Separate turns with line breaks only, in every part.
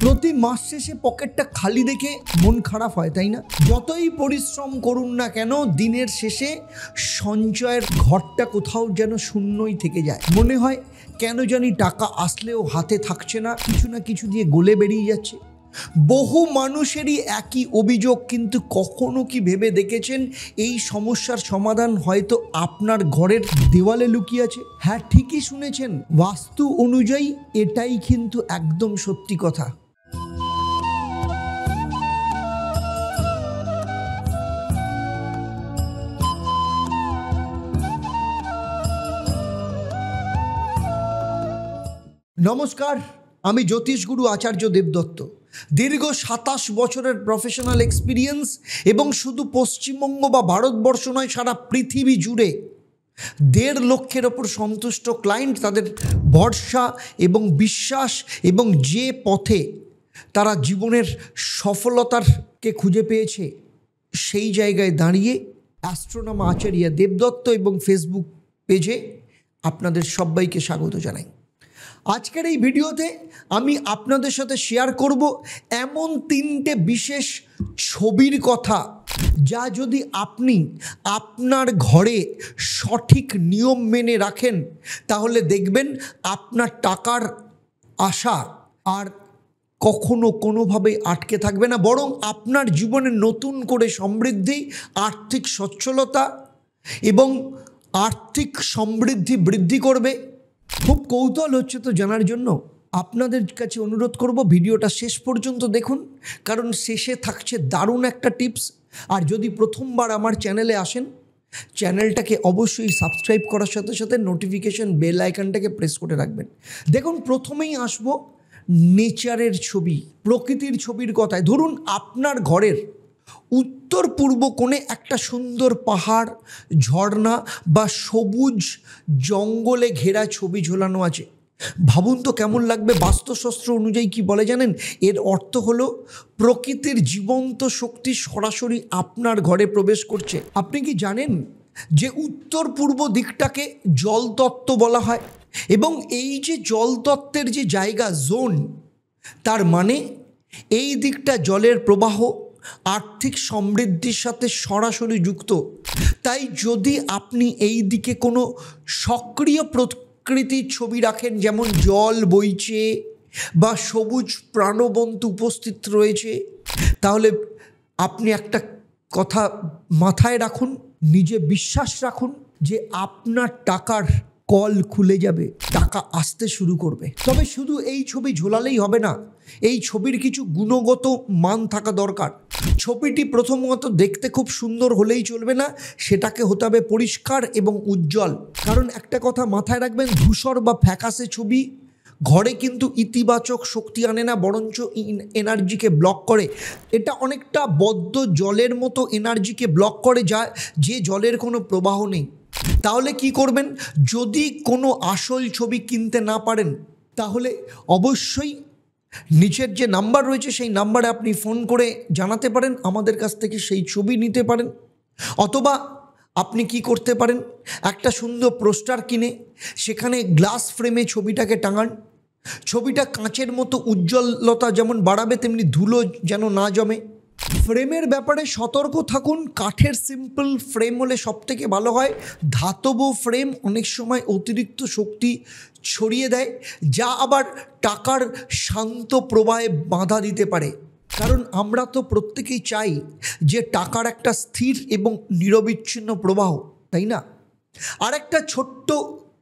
প্রতি মাস শেষে পকেটটা খালি দেখে মন খারাপ হয়, তাই না? যতই পরিশ্রম করুন না কেন দিনের শেষে সঞ্চয়ের ঘরটা কোথাও যেন শূন্যই থেকে যায়। মনে হয় কেন জানি টাকা আসলেও হাতে থাকছে না, কিছু না কিছু দিয়ে গলে বেরিয়ে যাচ্ছে। বহু মানুষেরই একই অভিযোগ, কিন্তু কখনো কি ভেবে দেখেছেন এই সমস্যার সমাধান হয়তো আপনার ঘরের দেওয়ালে লুকিয়ে আছে? হ্যাঁ, ঠিকই শুনেছেন, বাস্তু অনুযায়ী এটাই কিন্তু একদম সত্যি কথা। নমস্কার, আমি জ্যোতিষগুরু আচার্য দেবদত্ত। দীর্ঘ 27 বছরের প্রফেশনাল এক্সপিরিয়েন্স এবং শুধু পশ্চিমবঙ্গ বা ভারতবর্ষ নয়, সারা পৃথিবী জুড়ে 1.5 লক্ষের ওপর সন্তুষ্ট ক্লায়েন্ট, তাদের ভরসা এবং বিশ্বাস এবং যে পথে তারা জীবনের সফলতাকে খুঁজে পেয়েছে, সেই জায়গায় দাঁড়িয়ে অ্যাস্ট্রোনমার আচার্য দেবদত্ত এবং ফেসবুক পেজে আপনাদের সবাইকে স্বাগত জানাই। আজকের এই ভিডিওতে আমি আপনাদের সাথে শেয়ার করব এমন 3টে বিশেষ ছবির কথা, যা যদি আপনি আপনার ঘরে সঠিক নিয়ম মেনে রাখেন, তাহলে দেখবেন আপনার টাকার আশা আর কখনো কোনোভাবেই আটকে থাকবে না, বরং আপনার জীবনে নতুন করে সমৃদ্ধি, আর্থিক সচ্ছলতা এবং আর্থিক সমৃদ্ধি বৃদ্ধি করবে। খুব কৌতূহল হচ্ছে তো জানার জন্য, আপনাদের কাছে অনুরোধ করব ভিডিওটা শেষ পর্যন্ত দেখুন, কারণ শেষে থাকছে দারুণ একটা টিপস। আর যদি প্রথমবার আমার চ্যানেলে আসেন, চ্যানেলটাকে অবশ্যই সাবস্ক্রাইব করার সাথে সাথে নোটিফিকেশন বেল আইকনটাকে প্রেস করে রাখবেন। দেখুন, প্রথমেই আসবো নেচারের ছবি, প্রকৃতির ছবির কথায়। ধরুন আপনার ঘরের উত্তর পূর্ব কোণে একটা সুন্দর পাহাড়, ঝর্ণা বা সবুজ জঙ্গলে ঘেরা ছবি ঝোলানো আছে। ভাবুন তো কেমন লাগবে। বাস্তুশাস্ত্র অনুযায়ী কি বলে জানেন? এর অর্থ হলো প্রকৃতির জীবন্ত শক্তি সরাসরি আপনার ঘরে প্রবেশ করছে। আপনি কি জানেন যে উত্তর পূর্ব দিকটাকে জলতত্ত্ব বলা হয়? এবং এই যে জলতত্ত্বের যে জায়গা, জোন, তার মানে এই দিকটা জলের প্রবাহ, আর্থিক সমৃদ্ধির সাথে সরাসরি যুক্ত। তাই যদি আপনি এই দিকে কোনো সক্রিয় প্রকৃতির ছবি রাখেন, যেমন জল বইছে বা সবুজ প্রাণবন্ত উপস্থিত রয়েছে, তাহলে আপনি একটা কথা মাথায় রাখুন, নিজে বিশ্বাস রাখুন যে আপনার টাকার কল খুলে যাবে, টাকা আসতে শুরু করবে। তবে শুধু এই ছবি ঝোলালেই হবে না, এই ছবির কিছু গুণগত মান থাকা দরকার। ছবিটি প্রথমত দেখতে খুব সুন্দর হলেই চলবে না, সেটাকে হতে হবে পরিষ্কার এবং উজ্জ্বল। কারণ একটা কথা মাথায় রাখবেন, ধূসর বা ফ্যাকাশে ছবি ঘরে কিন্তু ইতিবাচক শক্তি আনে না, বরঞ্চ এনার্জিকে ব্লক করে। এটা অনেকটা বদ্ধ জলের মতো এনার্জিকে ব্লক করে, যে জলের কোনো প্রবাহ নেই। তাহলে কি করবেন? যদি কোনো আসল ছবি কিনতে না পারেন, তাহলে অবশ্যই নিচের যে নাম্বার রয়েছে সেই নাম্বারে আপনি ফোন করে জানাতে পারেন, আমাদের কাছ থেকে সেই ছবি নিতে পারেন। অথবা আপনি কি করতে পারেন, একটা সুন্দর পোস্টার কিনে সেখানে গ্লাস ফ্রেমে ছবিটাকে টাঙান। ছবিটা কাঁচের মতো উজ্জ্বলতা যেমন বাড়াবে, তেমনি ধুলো যেন না জমে। ফ্রেমের ব্যাপারে সতর্ক থাকুন। কাঠের সিম্পল ফ্রেম হলে সবথেকে ভালো হয়। ধাতব ফ্রেম অনেক সময় অতিরিক্ত শক্তি ছড়িয়ে দেয়, যা আবার টাকার শান্ত প্রবাহে বাধা দিতে পারে। কারণ আমরা তো প্রত্যেকেই চাই যে টাকার একটা স্থির এবং নিরবিচ্ছিন্ন প্রবাহ, তাই না? আর একটা ছোট্ট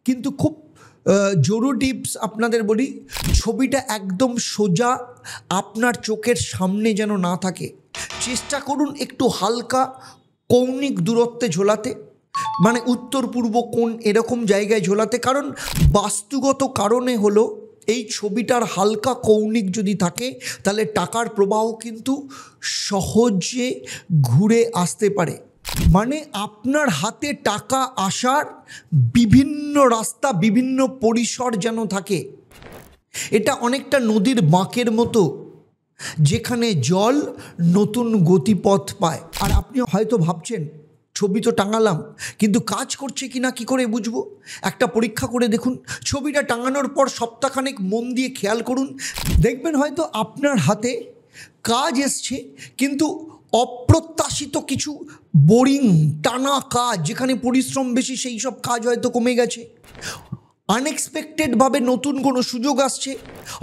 কিন্তু খুব জরুরি টিপস আপনাদের বলি, ছবিটা একদম সোজা আপনার চোখের সামনে যেন না থাকে। চেষ্টা করুন একটু হালকা কৌণিক দূরত্বে ঝোলাতে, মানে উত্তর পূর্ব কোণ এরকম জায়গায় ঝোলাতে। কারণ বাস্তুগত কারণে হলো এই ছবিটার হালকা কৌণিক যদি থাকে, তাহলে টাকার প্রবাহ কিন্তু সহজে ঘুরে আসতে পারে। মানে আপনার হাতে টাকা আসার বিভিন্ন রাস্তা, বিভিন্ন পরিসর যেন থাকে। এটা অনেকটা নদীর বাঁকের মতো, যেখানে জল নতুন গতিপথ পায়। আর আপনি হয়তো ভাবছেন, ছবি তো টাঙালাম, কিন্তু কাজ করছে কি না কী করে বুঝবো? একটা পরীক্ষা করে দেখুন। ছবিটা টাঙানোর পর সপ্তাহখানেক মন দিয়ে খেয়াল করুন, দেখবেন হয়তো আপনার হাতে কাজ এসছে, কিন্তু অপ্রত্যাশিত কিছু বোরিং টানা কাজ, যেখানে পরিশ্রম বেশি, সেই সব কাজ হয়তো কমে গেছে। আনএক্সপেক্টেডভাবে নতুন কোনো সুযোগ আসছে,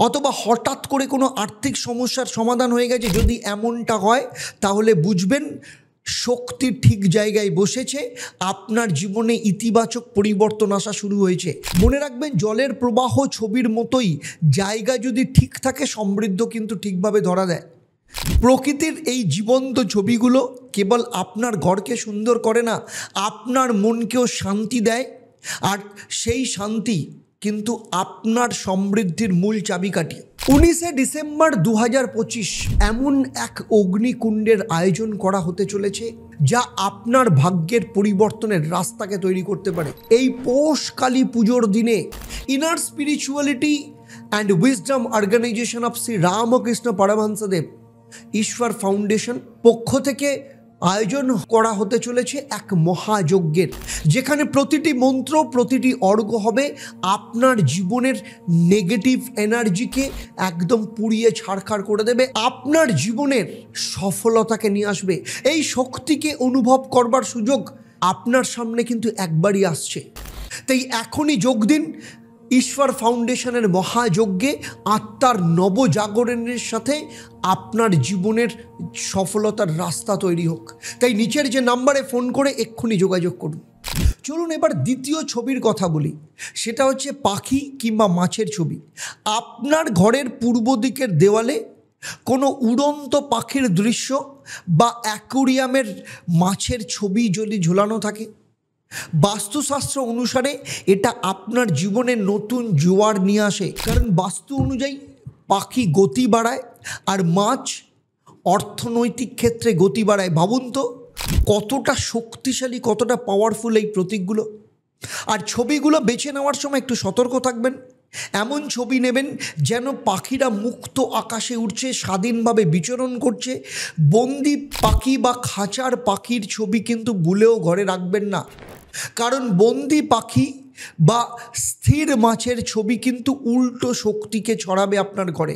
অথবা হঠাৎ করে কোনো আর্থিক সমস্যার সমাধান হয়ে গেছে। যদি এমনটা হয় তাহলে বুঝবেন শক্তি ঠিক জায়গায় বসেছে, আপনার জীবনে ইতিবাচক পরিবর্তন আসা শুরু হয়েছে। মনে রাখবেন, জলের প্রবাহ ছবির মতোই, জায়গা যদি ঠিক থাকে সমৃদ্ধ কিন্তু ঠিকভাবে ধরা দেয়। প্রকৃতির এই জীবন্ত ছবিগুলো কেবল আপনার ঘরকে সুন্দর করে না, আপনার মনকেও শান্তি দেয়। আর সেই শান্তি কিন্তু আপনার সমৃদ্ধির মূল চাবিকাঠি। 19শে ডিসেম্বর 2025 এমন এক অগ্নিকুণ্ডের আয়োজন করা হতে চলেছে যা আপনার ভাগ্যের পরিবর্তনের রাস্তাকে তৈরি করতে পারে। এই পৌষ কালী পুজোর দিনে inner spirituality and wisdom organisation of Shri Ramakrishna Paramahamsadev Ishwar foundation পক্ষ থেকে আয়োজন করা হতে চলেছে এক মহাযজ্ঞের, যেখানে প্রতিটি মন্ত্র, প্রতিটি অর্ঘ্য হবে আপনার জীবনের নেগেটিভ এনার্জিকে একদম পুড়িয়ে ছারখার করে দেবে, আপনার জীবনের সফলতাকে নিয়ে আসবে। এই শক্তিকে অনুভব করবার সুযোগ আপনার সামনে কিন্তু একবারই আসছে। তাই এখনই যোগ দিন ঈশ্বর ফাউন্ডেশনের মহাযজ্ঞে, আত্মার নবজাগরণের সাথে আপনার জীবনের সফলতার রাস্তা তৈরি হোক। তাই নিচের যে নাম্বারে ফোন করে এক্ষুনি যোগাযোগ করুন। চলুন এবার দ্বিতীয় ছবির কথা বলি, সেটা হচ্ছে পাখি কিংবা মাছের ছবি। আপনার ঘরের পূর্ব দিকের দেওয়ালে কোনো উড়ন্ত পাখির দৃশ্য বা অ্যাকোরিয়ামের মাছের ছবি যদি ঝোলানো থাকে, বাস্তুশাস্ত্র অনুসারে এটা আপনার জীবনে নতুন জোয়ার নিয়ে আসে। কারণ বাস্তু অনুযায়ী পাখি গতি বাড়ায় আর মাছ অর্থনৈতিক ক্ষেত্রে গতি বাড়ায়। ভাবুন তো কতটা শক্তিশালী, কতটা পাওয়ারফুল এই প্রতীকগুলো। আর ছবিগুলো বেছে নেওয়ার সময় একটু সতর্ক থাকবেন। এমন ছবি নেবেন যেন পাখিরা মুক্ত আকাশে উড়ছে, স্বাধীনভাবে বিচরণ করছে। বন্দি পাখি বা খাঁচার পাখির ছবি কিন্তু ভুলেও ঘরে রাখবেন না, কারণ বন্দি পাখি বা স্থির মাছের ছবি কিন্তু উল্টো শক্তিকে ছড়াবে আপনার ঘরে।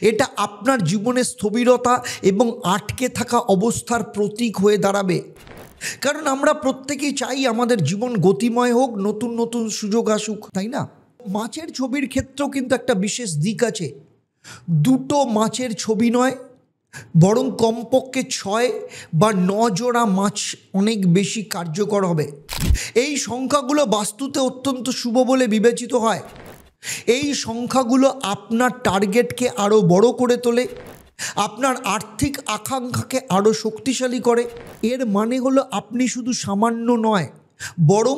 এটা আপনার জীবনে স্থবিরতা এবং আটকে থাকা অবস্থার প্রতীক হয়ে দাঁড়াবে। কারণ আমরা প্রত্যেকেই চাই আমাদের জীবন গতিময় হোক, নতুন নতুন সুযোগ আসুক, তাই না? মাছের ছবির ক্ষেত্রেও কিন্তু একটা বিশেষ দিক আছে। দুটো মাছের ছবি নয়, বরং কমপক্ষে 6 বা 9 জোড়া মাছ অনেক বেশি কার্যকর হবে। এই সংখ্যাগুলো বাস্তুতে অত্যন্ত শুভ বলে বিবেচিত হয়। এই সংখ্যাগুলো আপনার টার্গেটকে আরও বড় করে তোলে, আপনার আর্থিক আকাঙ্ক্ষাকে আরও শক্তিশালী করে। এর মানে হলো আপনি শুধু সামান্য নয়, বরং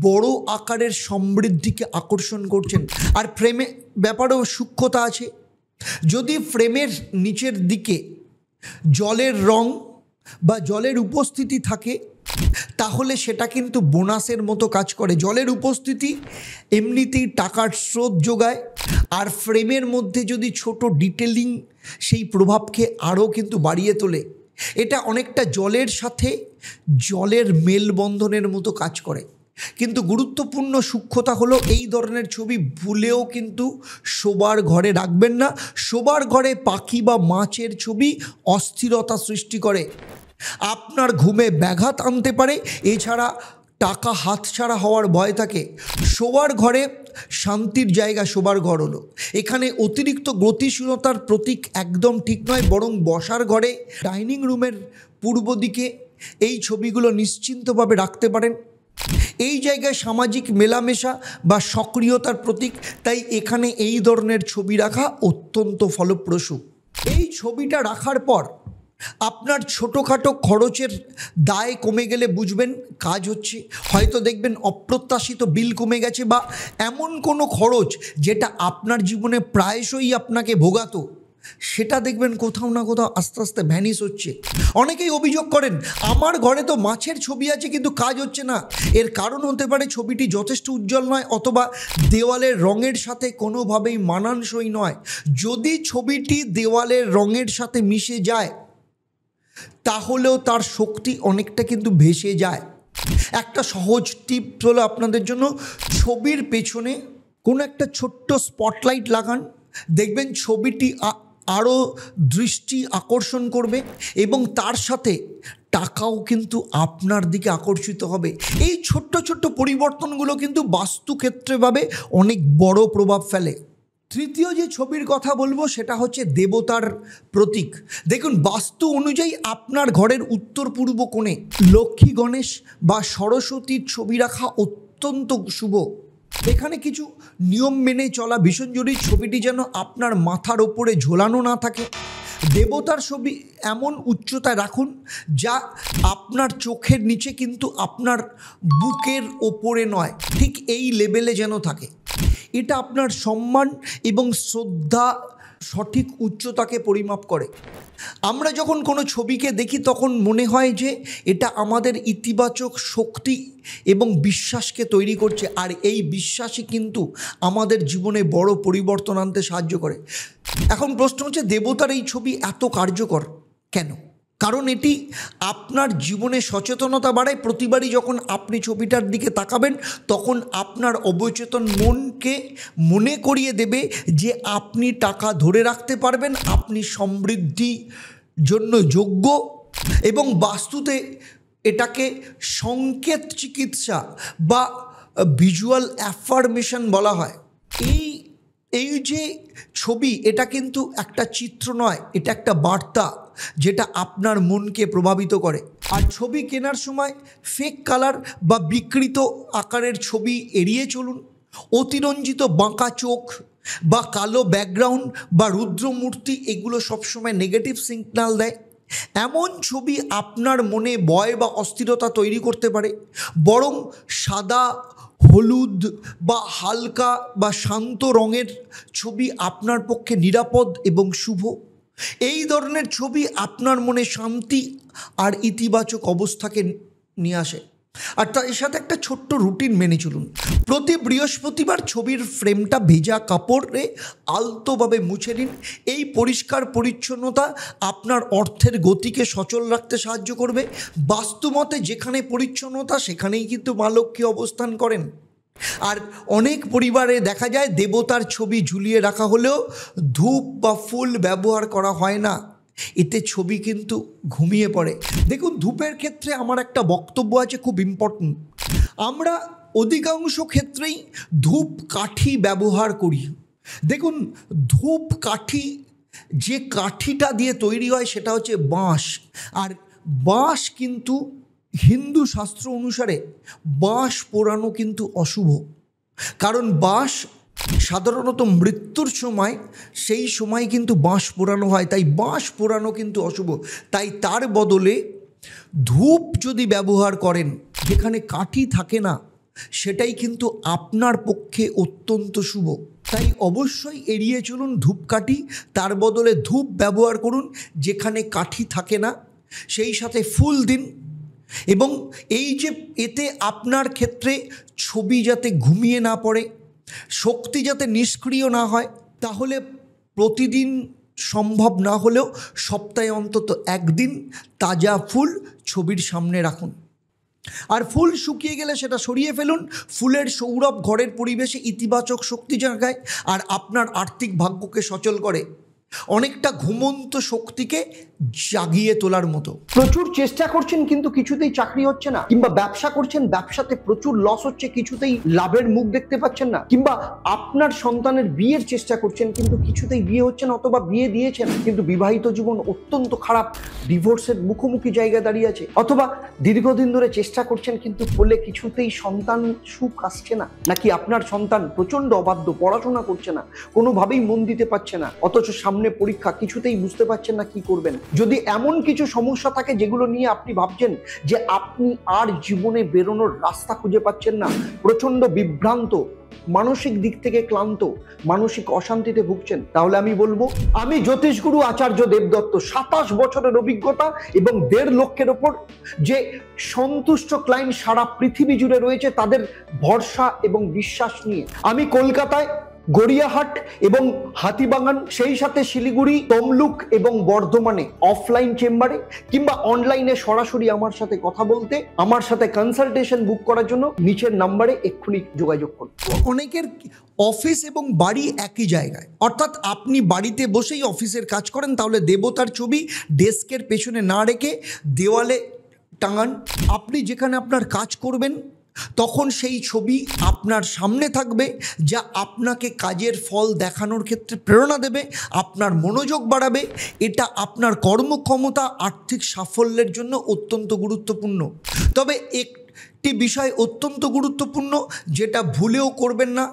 বড় আকারের সমৃদ্ধিকে আকর্ষণ করছেন। আর ফ্রেমে ব্যাপারেও সূক্ষ্মতা আছে। যদি ফ্রেমের নিচের দিকে জলের রং বা জলের উপস্থিতি থাকে, তাহলে সেটা কিন্তু বোনাসের মতো কাজ করে। জলের উপস্থিতি এমনিতেই টাকার স্রোত যোগায়, আর ফ্রেমের মধ্যে যদি ছোট ডিটেলিং সেই প্রভাবকে আরও কিন্তু বাড়িয়ে তোলে। এটা অনেকটা জলের সাথে জলের মেলবন্ধনের মতো কাজ করে। কিন্তু গুরুত্বপূর্ণ সূক্ষ্মতা হলো, এই ধরনের ছবি ভুলেও কিন্তু শোবার ঘরে রাখবেন না। শোবার ঘরে পাখি বা মাছের ছবি অস্থিরতা সৃষ্টি করে, আপনার ঘুমে ব্যাঘাত আনতে পারে, এছাড়া টাকা হাতছাড়া হওয়ার ভয় থাকে। শোবার ঘরে শান্তির জায়গা শোবার ঘর হলো, এখানে অতিরিক্ত গতিশীলতার প্রতীক একদম ঠিক নয়। বরং বসার ঘরে, ডাইনিং রুমের পূর্ব দিকে এই ছবিগুলো নিশ্চিন্তভাবে রাখতে পারেন। এই জায়গায় সামাজিক মেলামেশা বা সক্রিয়তার প্রতীক, তাই এখানে এই ধরনের ছবি রাখা অত্যন্ত ফলপ্রসূ। এই ছবিটা রাখার পর আপনার ছোটোখাটো খরচের দায় কমে গেলে বুঝবেন কাজ হচ্ছে। হয়তো দেখবেন অপ্রত্যাশিত বিল কমে গেছে, বা এমন কোনো খরচ যেটা আপনার জীবনে প্রায়শই আপনাকে ভোগাতো, সেটা দেখবেন কোথাও না কোথাও আস্তে আস্তে ভ্যানিশ হচ্ছে। অনেকেই অভিযোগ করেন, আমার ঘরে তো মাছের ছবি আছে কিন্তু কাজ হচ্ছে না। এর কারণ হতে পারে ছবিটি যথেষ্ট উজ্জ্বল নয়, অথবা দেওয়ালের রঙের সাথে কোনোভাবেই মানানসই নয়। যদি ছবিটি দেওয়ালের রঙের সাথে মিশে যায়, তাহলেও তার শক্তি অনেকটা কিন্তু ভেসে যায়। একটা সহজ টিপস হলো আপনাদের জন্য, ছবির পেছনে কোনো একটা ছোট্ট স্পটলাইট লাগান, দেখবেন ছবিটি আরও দৃষ্টি আকর্ষণ করবে এবং তার সাথে টাকাও কিন্তু আপনার দিকে আকর্ষিত হবে। এই ছোট্ট ছোট্ট পরিবর্তনগুলো কিন্তু বাস্তুক্ষেত্রেভাবে অনেক বড় প্রভাব ফেলে। তৃতীয় যে ছবির কথা বলবো সেটা হচ্ছে দেবতার প্রতীক। দেখুন, বাস্তু অনুযায়ী আপনার ঘরের উত্তর পূর্ব কোণে লক্ষ্মী, গণেশ বা সরস্বতীর ছবি রাখা অত্যন্ত শুভ। এখানে কিছু নিয়ম মেনে চলা ভীষণ জরুরি। ছবিটি যেন আপনার মাথার ওপরে ঝোলানো না থাকে। দেবতার ছবি এমন উচ্চতায় রাখুন যা আপনার চোখের নিচে কিন্তু আপনার বুকের ওপরে নয়, ঠিক এই লেভেলে যেন থাকে। এটা আপনার সম্মান এবং শ্রদ্ধা সঠিক উচ্চতাকে পরিমাপ করে। আমরা যখন কোনো ছবিকে দেখি তখন মনে হয় যে এটা আমাদের ইতিবাচক শক্তি এবং বিশ্বাসকে তৈরি করছে, আর এই বিশ্বাসই কিন্তু আমাদের জীবনে বড় পরিবর্তন আনতে সাহায্য করে। এখন প্রশ্ন হচ্ছে, দেবতার এই ছবি এত কার্যকর কেন? কারণ এটি আপনার জীবনে সচেতনতা বাড়ায়। প্রতিবারই যখন আপনি ছবিটার দিকে তাকাবেন তখন আপনার অবচেতন মনকে মনে করিয়ে দেবে যে আপনি টাকা ধরে রাখতে পারবেন, আপনি সমৃদ্ধি জন্য যোগ্য। এবং বাস্তুতে এটাকে সংকেত চিকিৎসা বা ভিজুয়াল অ্যাফার্মেশন বলা হয়। এই যে ছবি, এটা কিন্তু একটা চিত্র নয়, এটা একটা বার্তা যেটা আপনার মনকে প্রভাবিত করে। আর ছবি কেনার সময় ফেক কালার বা বিকৃত আকারের ছবি এড়িয়ে চলুন। অতিরঞ্জিত বাঁকা চোখ বা কালো ব্যাকগ্রাউন্ড বা রুদ্রমূর্তি, এগুলো সবসময় নেগেটিভ সিগন্যাল দেয়। এমন ছবি আপনার মনে ভয় বা অস্থিরতা তৈরি করতে পারে। বরং সাদা, হলুদ বা হালকা বা শান্ত রঙের ছবি আপনার পক্ষে নিরাপদ এবং শুভ। এই ধরনের ছবি আপনার মনে শান্তি আর ইতিবাচক অবস্থাকে নিয়ে আসে। আর এর সাথে একটা ছোট্ট রুটিন মেনে চলুন। প্রতি বৃহস্পতিবার ছবির ফ্রেমটা ভেজা কাপড়ে আলতোভাবে মুছে নিন। এই পরিষ্কার পরিচ্ছন্নতা আপনার অর্থের গতিকে সচল রাখতে সাহায্য করবে। বাস্তুমতে যেখানে পরিচ্ছন্নতা সেখানেই কিন্তু মা লক্ষ্মী অবস্থান করেন। আর অনেক পরিবারে দেখা যায় দেবতার ছবি ঝুলিয়ে রাখা হলেও ধূপ বা ফুল ব্যবহার করা হয় না, এতে ছবি কিন্তু ঘুমিয়ে পড়ে। দেখুন, ধূপের ক্ষেত্রে আমার একটা বক্তব্য আছে, খুব ইম্পর্টেন্ট। আমরা অধিকাংশ ক্ষেত্রেই ধূপ কাঠি ব্যবহার করি। দেখুন, ধূপ কাঠি, যে কাঠিটা দিয়ে তৈরি হয় সেটা হচ্ছে বাঁশ। আর বাঁশ কিন্তু হিন্দু শাস্ত্র অনুসারে বাঁশ পোড়ানো কিন্তু অশুভ। কারণ বাঁশ সাধারণত মৃত্যুর সময়, সেই সময় কিন্তু বাঁশ পোড়ানো হয়, তাই বাঁশ পোড়ানো কিন্তু অশুভ। তাই তার বদলে ধূপ যদি ব্যবহার করেন যেখানে কাঠি থাকে না, সেটাই কিন্তু আপনার পক্ষে অত্যন্ত শুভ। তাই অবশ্যই এড়িয়ে চলুন ধূপকাঠি, তার বদলে ধূপ ব্যবহার করুন যেখানে কাঠি থাকে না। সেই সাথে ফুল দিন। এবং এই যে এতে আপনার ক্ষেত্রে ছবি যাতে ঘুমিয়ে না পড়ে, শক্তি যাতে নিষ্ক্রিয় না হয়, তাহলে প্রতিদিন সম্ভব না হলেও সপ্তাহে অন্তত একদিন তাজা ফুল ছবির সামনে রাখুন। আর ফুল শুকিয়ে গেলে সেটা সরিয়ে ফেলুন। ফুলের সৌরভ ঘরের পরিবেশে ইতিবাচক শক্তি জাগায় আর আপনার আর্থিক ভাগ্যকে সচল করে, অনেকটা ঘুমন্ত শক্তিকে জাগিয়ে তোলার মতো।
প্রচুর চেষ্টা করছেন কিন্তু কিছুতেই চাকরি হচ্ছে না, কিংবা ব্যবসা করছেন, ব্যবসাতে প্রচুর লস হচ্ছে, কিছুতেই লাভের মুখ দেখতে পাচ্ছেন না, কিংবা আপনার সন্তানের বিয়ের চেষ্টা করছেন কিন্তু কিছুতেই বিয়ে হচ্ছে না, অথবা বিয়ে দিয়েছেন কিন্তু বিবাহিত জীবন অত্যন্ত খারাপ, ডিভোর্সের মুখোমুখি জায়গায় দাঁড়িয়ে আছে, অথবা দীর্ঘদিন ধরে চেষ্টা করছেন কিন্তু ফলে কিছুতেই সন্তান সুখ আসছে না, নাকি আপনার সন্তান প্রচন্ড অবাধ্য, পড়াশোনা করছে না, কোনোভাবেই মন দিতে পারছে না, অথচ সামনে পরীক্ষা, কিছুতেই বুঝতে পারছেন না কি করবেন। যদি এমন কিছু সমস্যা থাকে যেগুলো নিয়ে আপনি ভাবছেন যে আপনি আর জীবনে বেরোনোর রাস্তা খুঁজে পাচ্ছেন না, প্রচন্ড বিভ্রান্ত, মানসিক দিক থেকে ক্লান্ত, মানসিক অশান্তিতে ভুগছেন, তাহলে আমি বলবো, আমি জ্যোতিষগুরু আচার্য দেবদত্ত, 27 বছরের অভিজ্ঞতা এবং 1.5 লক্ষের ওপর যে সন্তুষ্ট ক্লায়েন্ট সারা পৃথিবী জুড়ে রয়েছে, তাদের ভরসা এবং বিশ্বাস নিয়ে আমি কলকাতায় গড়িয়াহাট এবং হাতিবাগান, সেই সাথে শিলিগুড়ি, তমলুক এবং বর্ধমানে অফলাইন চেম্বারে কিংবা অনলাইনে সরাসরি আমার সাথে কথা বলতে, আমার সাথে কনসালটেশন বুক করার জন্য নিচের নাম্বারে এক্ষুনি যোগাযোগ করুন।
অনেকের অফিস এবং বাড়ি একই জায়গায়, অর্থাৎ আপনি বাড়িতে বসেই অফিসের কাজ করেন, তাহলে দেবতার ছবি ডেস্কের পেছনে না রেখে দেওয়ালে টাঙান। আপনি যেখানে আপনার কাজ করবেন তখন সেই ছবি আপনার সামনে থাকবে, যা আপনাকে কাজের ফল দেখানোর ক্ষেত্রে প্রেরণা দেবে, আপনার মনোযোগ বাড়াবে। এটা আপনার কর্মক্ষমতা, আর্থিক সাফল্যের জন্য অত্যন্ত গুরুত্বপূর্ণ। তবে একটি বিষয় অত্যন্ত গুরুত্বপূর্ণ, যেটা ভুলেও করবেন না,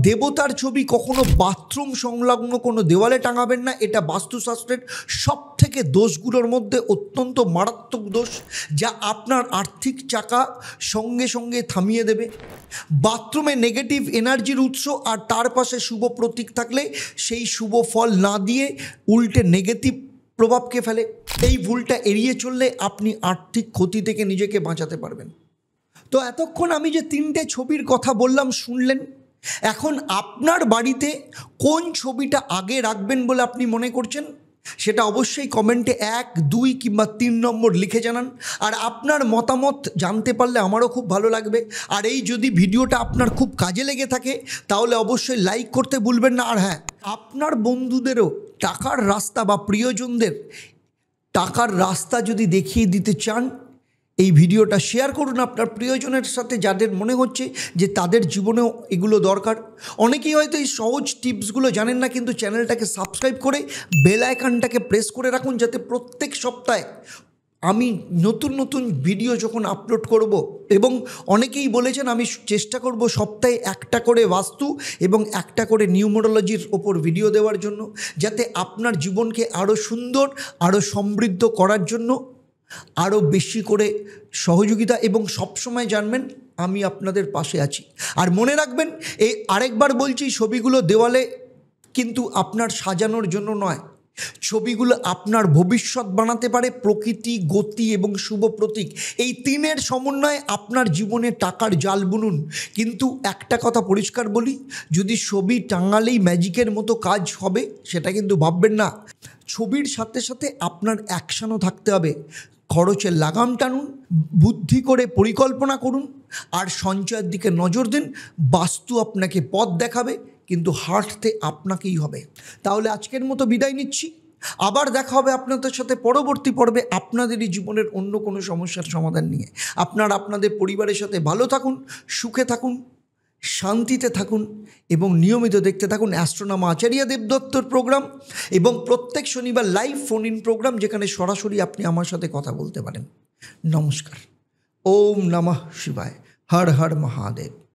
দেবতার ছবি কখনো বাথরুম সংলগ্ন কোনো দেওয়ালে টাঙাবেন না। এটা বাস্তুশাস্ত্রের সব থেকে দোষগুলোর মধ্যে অত্যন্ত মারাত্মক দোষ, যা আপনার আর্থিক চাকা সঙ্গে সঙ্গে থামিয়ে দেবে। বাথরুমে নেগেটিভ এনার্জির উৎস আর তার পাশে শুভ প্রতীক থাকলে সেই শুভ ফল না দিয়ে উল্টে নেগেটিভ প্রভাবকে ফেলে। এই ভুলটা এড়িয়ে চললে আপনি আর্থিক ক্ষতি থেকে নিজেকে বাঁচাতে পারবেন। তো এতক্ষণ আমি যে 3টে ছবির কথা বললাম শুনলেন। এখন আপনার বাড়িতে কোন ছবিটা আগে রাখবেন বলে আপনি মনে করছেন, সেটা অবশ্যই কমেন্টে 1, 2 কিংবা 3 নম্বর লিখে জানান। আর আপনার মতামত জানতে পারলে আমারও খুব ভালো লাগবে। আর এই যদি ভিডিওটা আপনার খুব কাজে লেগে থাকে তাহলে অবশ্যই লাইক করতে ভুলবেন না। আর হ্যাঁ, আপনার বন্ধুদেরও টাকার রাস্তা বা প্রিয়জনদের টাকার রাস্তা যদি দেখিয়ে দিতে চান, এই ভিডিওটা শেয়ার করুন আপনার প্রিয়জনের সাথে, যাদের মনে হচ্ছে যে তাদের জীবনেও এগুলো দরকার। অনেকেই হয়তো এই সহজ টিপসগুলো জানেন না, কিন্তু চ্যানেলটাকে সাবস্ক্রাইব করে বেল আইকনটাকে প্রেস করে রাখুন, যাতে প্রত্যেক সপ্তাহে আমি নতুন নতুন ভিডিও যখন আপলোড করব, এবং অনেকেই বলেছেন আমি চেষ্টা করব সপ্তাহে একটা করে বাস্তু এবং একটা করে নিউমোরোলজির ওপর ভিডিও দেওয়ার জন্য, যাতে আপনার জীবনকে আরও সুন্দর, আরও সমৃদ্ধ করার জন্য আরও বেশি করে সহযোগিতা, এবং সবসময় জানবেন আমি আপনাদের পাশে আছি। আর মনে রাখবেন, এই আরেকবার বলছি, ছবিগুলো দেওয়ালে কিন্তু আপনার সাজানোর জন্য নয়, ছবিগুলো আপনার ভবিষ্যৎ বানাতে পারে। প্রকৃতি, গতি এবং শুভ প্রতীক, এই 3-এর সমন্বয়ে আপনার জীবনে টাকার জাল বুনুন। কিন্তু একটা কথা পরিষ্কার বলি, যদি ছবি টাঙালেই ম্যাজিকের মতো কাজ হবে সেটা কিন্তু ভাববেন না। ছবির সাথে সাথে আপনার অ্যাকশনও থাকতে হবে। খরচের লাগাম টানুন, বুদ্ধি করে পরিকল্পনা করুন, আর সঞ্চয়ের দিকে নজর দিন। বাস্তু আপনাকে পথ দেখাবে, কিন্তু হাঁটতে আপনাকেই হবে। তাহলে আজকের মতো বিদায় নিচ্ছি। আবার দেখা হবে আপনাদের সাথে পরবর্তী পর্বে আপনাদেরই জীবনের অন্য কোনো সমস্যার সমাধান নিয়ে। আপনাদের পরিবারের সাথে ভালো থাকুন, সুখে থাকুন, শান্তিতে থাকুন এবং নিয়মিত দেখতে থাকুন অ্যাস্ট্রোনমার আচার্য দেবদত্তর প্রোগ্রাম এবং প্রত্যেক শনিবার লাইভ ফোন ইন প্রোগ্রাম, যেখানে সরাসরি আপনি আমার সাথে কথা বলতে পারেন। নমস্কার। ওম নমঃ শিবায়। হর হর মহাদেব।